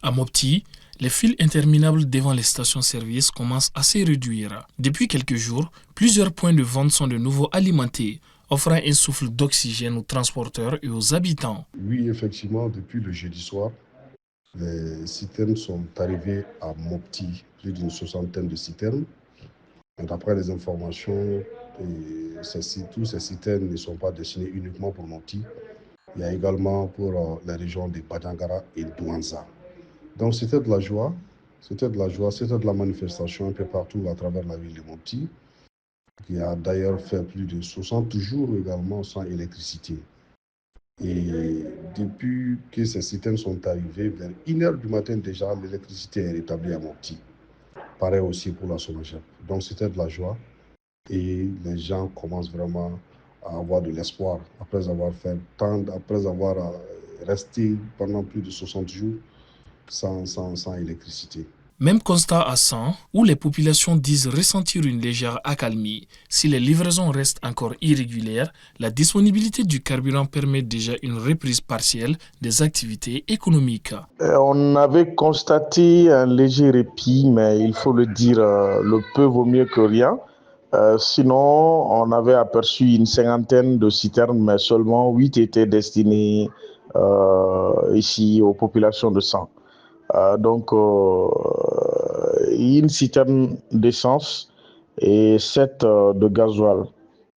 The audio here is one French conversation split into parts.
À Mopti, les files interminables devant les stations-service commencent à se réduire. Depuis quelques jours, plusieurs points de vente sont de nouveau alimentés, offrant un souffle d'oxygène aux transporteurs et aux habitants. Oui, effectivement, depuis le jeudi soir, les citernes sont arrivées à Mopti, plus d'une soixantaine de citernes. D'après les informations, tous ces citernes ne sont pas destinées uniquement pour Mopti. Il y a également pour les régions de Badangara et Douanza. Donc c'était de la joie, c'était de la manifestation un peu partout à travers la ville de Mopti, qui a d'ailleurs fait plus de 60 jours également sans électricité. Et depuis que ces systèmes sont arrivés, vers 1h du matin déjà, l'électricité est rétablie à Mopti. Pareil aussi pour la Sonagep. Donc c'était de la joie et les gens commencent vraiment à avoir de l'espoir après avoir resté pendant plus de 60 jours sans électricité. Même constat à 100, où les populations disent ressentir une légère accalmie. Si les livraisons restent encore irrégulières, la disponibilité du carburant permet déjà une reprise partielle des activités économiques. On avait constaté un léger répit, mais il faut le dire, le peu vaut mieux que rien. Sinon, on avait aperçu une cinquantaine de citernes, mais seulement 8 étaient destinées ici aux populations de 100. Donc, une citerne d'essence et 7 de gasoil.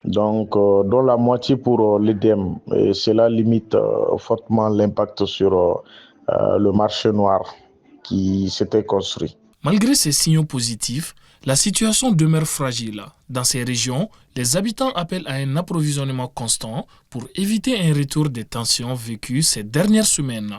Donc, dont la moitié pour l'EDEM. Et cela limite fortement l'impact sur le marché noir qui s'était construit. Malgré ces signaux positifs, la situation demeure fragile. Dans ces régions, les habitants appellent à un approvisionnement constant pour éviter un retour des tensions vécues ces dernières semaines.